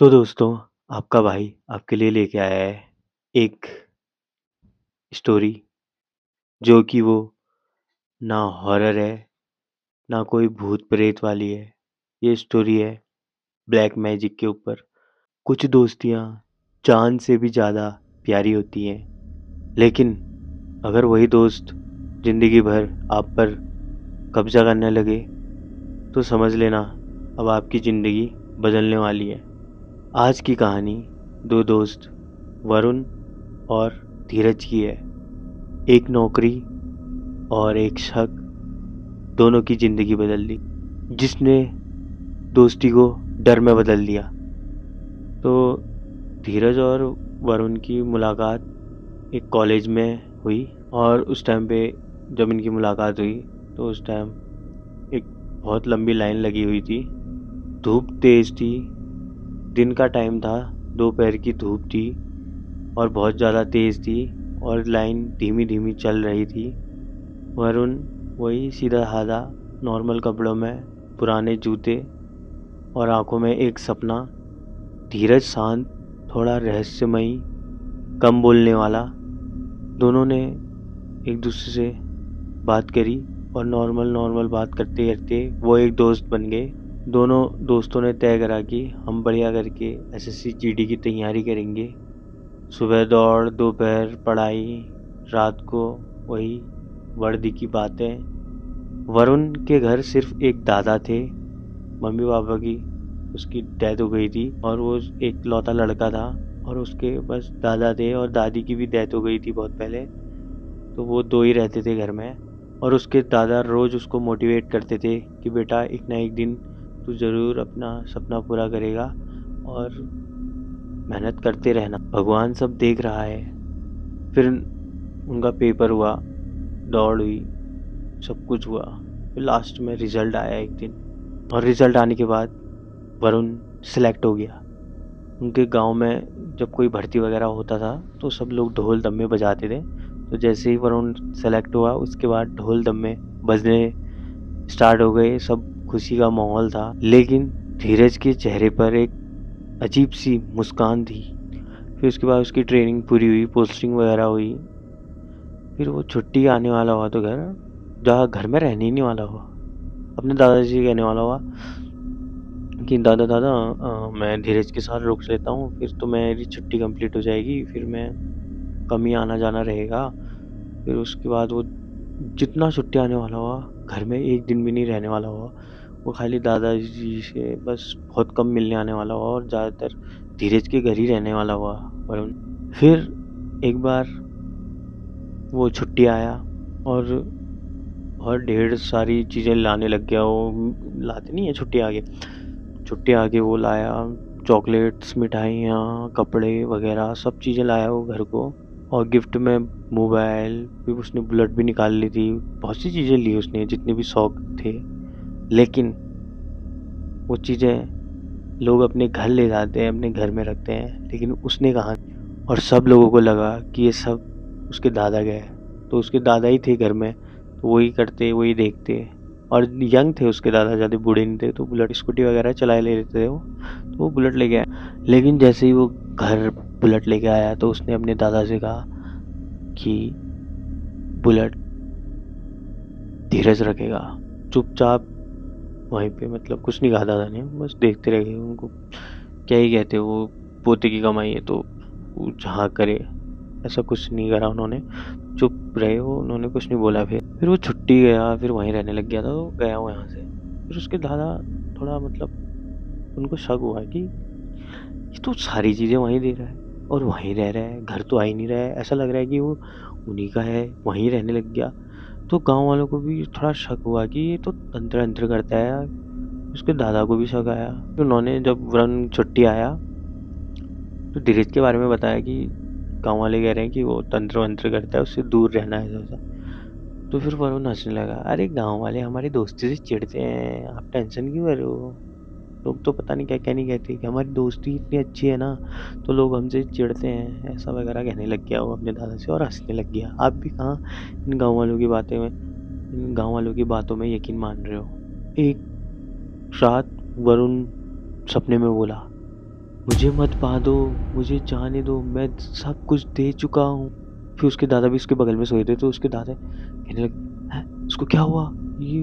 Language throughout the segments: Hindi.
तो दोस्तों, आपका भाई आपके लिए लेके आया है एक स्टोरी जो कि वो ना हॉरर है, ना कोई भूत-प्रेत वाली है। ये स्टोरी है ब्लैक मैजिक के ऊपर। कुछ दोस्तियाँ जान से भी ज़्यादा प्यारी होती हैं, लेकिन अगर वही दोस्त ज़िंदगी भर आप पर कब्ज़ा करने लगे, तो समझ लेना अब आपकी ज़िंदगी बदलने वाली है। आज की कहानी 2 दोस्त वरुण और धीरज की है। एक नौकरी और एक शक दोनों की ज़िंदगी बदल दी, जिसने दोस्ती को डर में बदल दिया। तो धीरज और वरुण की मुलाकात एक कॉलेज में हुई और उस टाइम पे जब इनकी मुलाकात हुई, तो उस टाइम एक बहुत लंबी लाइन लगी हुई थी। धूप तेज़ थी, दिन का टाइम था, दोपहर की धूप थी और बहुत ज़्यादा तेज़ थी और लाइन धीमी-धीमी चल रही थी। वरुण वही सीधा-साधा नॉर्मल कपड़ों में, पुराने जूते और आँखों में एक सपना। धीरज शांत, थोड़ा रहस्यमयी, कम बोलने वाला। दोनों ने एक-दूसरे से बात करी और नॉर्मल बात करते-करते वो एक दोस्त बन गए। दोनों दोस्तों ने तय करा कि हम बढ़िया करके एसएससी जीडी की तैयारी करेंगे। सुबह दौड़, दोपहर पढ़ाई, रात को वही वर्दी की बातें। वरुण के घर सिर्फ एक दादा थे, मम्मी-पापा की उसकी डेथ हो गई थी और वो एक लौता लड़का था और उसके बस दादा थे और दादी की भी डेथ हो गई थी बहुत पहले। तो वो 2 ही रहते थे घर में और उसके दादा रोज़ उसको मोटिवेट करते थे कि बेटा एक ना एक दिन तू ज़रूर अपना सपना पूरा करेगा और मेहनत करते रहना, भगवान सब देख रहा है। फिर उनका पेपर हुआ, दौड़ हुई, सब कुछ हुआ। फिर लास्ट में रिज़ल्ट आया एक दिन और रिज़ल्ट आने के बाद वरुण सेलेक्ट हो गया। उनके गाँव में जब कोई भर्ती वगैरह होता था तो सब लोग ढोल दम्मे बजाते थे। तो जैसे ही वरुण सेलेक्ट हुआ उसके बाद ढोल दम्मे बजने स्टार्ट हो गए, सब खुशी का माहौल था। लेकिन धीरज के चेहरे पर एक अजीब-सी मुस्कान थी। फिर उसके बाद उसकी ट्रेनिंग पूरी हुई, पोस्टिंग वगैरह हुई। फिर वो छुट्टी आने वाला हुआ तो जहाँ घर में रहने ही नहीं वाला हुआ। अपने दादाजी से कहने वाला हुआ कि दादा दादा मैं धीरज के साथ रुक लेता हूँ, फिर तो मेरी छुट्टी कंप्लीट हो जाएगी, फिर मैं कम ही आना जाना रहेगा। फिर उसके बाद वो जितना छुट्टी आने वाला हुआ, घर में एक दिन भी नहीं रहने वाला हुआ। वो खाली दादाजी से बस बहुत कम मिलने आने वाला हुआ और ज़्यादातर धीरज के घर ही रहने वाला हुआ वरुण। फिर एक बार वो छुट्टी आया और ढेर सारी चीज़ें लाने लग गया वो। लाते नहीं है छुट्टी आ गई वो लाया, चॉकलेट्स, मिठाइयाँ, कपड़े वगैरह सब चीज़ें लाया वो घर को और गिफ्ट में मोबाइल, फिर उसने बुलेट भी निकाल ली थी। बहुत सी चीज़ें ली उसने जितने भी शौक थे। लेकिन वो चीज़ें लोग अपने घर ले जाते हैं, अपने घर में रखते हैं, लेकिन उसने कहा और सब लोगों को लगा कि ये सब उसके दादा गए। तो उसके दादा ही थे घर में, तो वही करते, वही देखते और यंग थे उसके दादा, ज़्यादा बूढ़े नहीं थे, तो बुलेट स्कूटी वगैरह चला ले लेते थे वो। तो वो बुलेट लेके आया। लेकिन जैसे ही वो घर बुलेट लेके आया तो उसने अपने दादा से कहा कि बुलेट धीरज रखेगा। चुपचाप वहीं पे मतलब कुछ नहीं कहा दादा ने, बस देखते रह गए उनको। क्या ही कहते, वो पोते की कमाई है तो वो जहाँ करे, ऐसा कुछ नहीं करा उन्होंने। चुप रहे वो, उन्होंने कुछ नहीं बोला। फिर वो छुट्टी गया, फिर वहीं रहने लग गया था, तो गया वो यहाँ से। फिर उसके दादा थोड़ा मतलब उनको शक हुआ कि ये तो सारी चीज़ें वहीं दे रहा है और वहीं रह रहा है, घर तो आ ही नहीं रहा है। ऐसा लग रहा है कि वो उन्हीं का है, वहीं रहने लग गया। तो गाँव वालों को भी थोड़ा शक हुआ कि ये तो तंत्र-वंत्र करता है यार। उसके दादा को भी शक आया। तो उन्होंने जब वरुण छुट्टी आया तो धीरज के बारे में बताया कि गाँव वाले कह रहे हैं कि वो तंत्र-वंत्र करता है, उससे दूर रहना है ऐसा-वैसा। तो फिर वरुण हँसने लगा, अरे गाँव वाले हमारी दोस्ती से चिढ़ते हैं, आप टेंशन क्यों कर रहे हो? लोग तो पता नहीं क्या-क्या नहीं कहते कि हमारी दोस्ती इतनी अच्छी है ना, तो लोग हमसे चिढ़ते हैं, ऐसा वगैरह कहने लग गया वो अपने दादा से और हँसने लग गया। आप भी कहाँ इन गाँव वालों की बातों में यकीन मान रहे हो? एक रात वरुण सपने में बोला मुझे मत बांधो, मुझे जाने दो, मैं सब कुछ दे चुका हूँ। फिर उसके दादा भी उसके बगल में सोए थे, तो उसके दादा कहने लगे, हैं उसको क्या हुआ? ये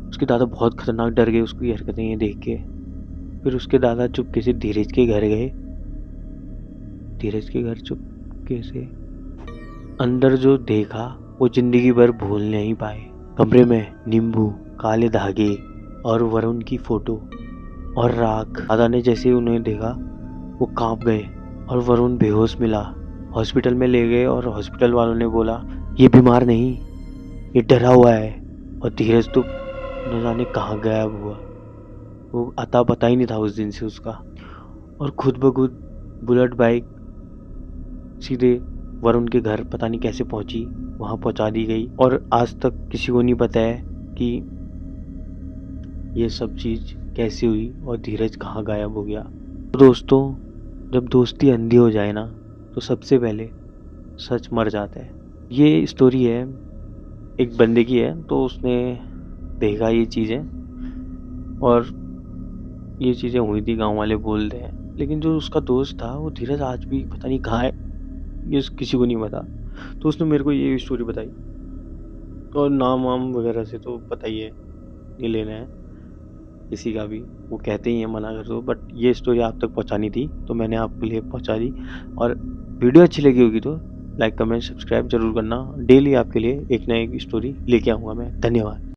उसके दादा बहुत खतरनाक डर गए उसकी हरकतें ये देख के। फिर उसके दादा चुपके से धीरज के घर गए। धीरज के घर चुपके से अंदर जो देखा वो जिंदगी भर भूल नहीं पाए। कमरे में नींबू, काले धागे और वरुण की फोटो और राख। दादा ने जैसे ही उन्हें देखा वो कांप गए और वरुण बेहोश मिला। हॉस्पिटल में ले गए और हॉस्पिटल वालों ने बोला ये बीमार नहीं, ये डरा हुआ है। और धीरज तो न जाने कहाँ गायब हुआ। वो अता पता ही नहीं था उस दिन से उसका। और खुद ब खुद बुलेट बाइक सीधे वरुण के घर पता नहीं कैसे पहुंची, वहां पहुंचा दी गई। और आज तक किसी को नहीं पता है कि ये सब चीज कैसे हुई और धीरज कहाँ गायब हो गया। तो दोस्तों, जब दोस्ती अंधी हो जाए ना तो सबसे पहले सच मर जाता है। ये स्टोरी है एक बंदे की है, तो उसने देखा ये चीज़ें और ये चीज़ें हुई थी, गांव वाले बोल रहे हैं। लेकिन जो उसका दोस्त था वो धीरज आज भी पता नहीं कहाँ है, ये किसी को नहीं पता। तो उसने मेरे को ये स्टोरी बताई। और नाम वाम वगैरह से तो पता ही है, नहीं लेना है किसी का भी, वो कहते ही हैं मना कर दो। बट ये स्टोरी आप तक पहुंचानी थी तो मैंने आपके लिए पहुंचा दी। और वीडियो अच्छी लगी होगी तो लाइक कमेंट सब्सक्राइब जरूर करना। डेली आपके लिए एक ना एक स्टोरी लेके आऊँगा मैं। धन्यवाद।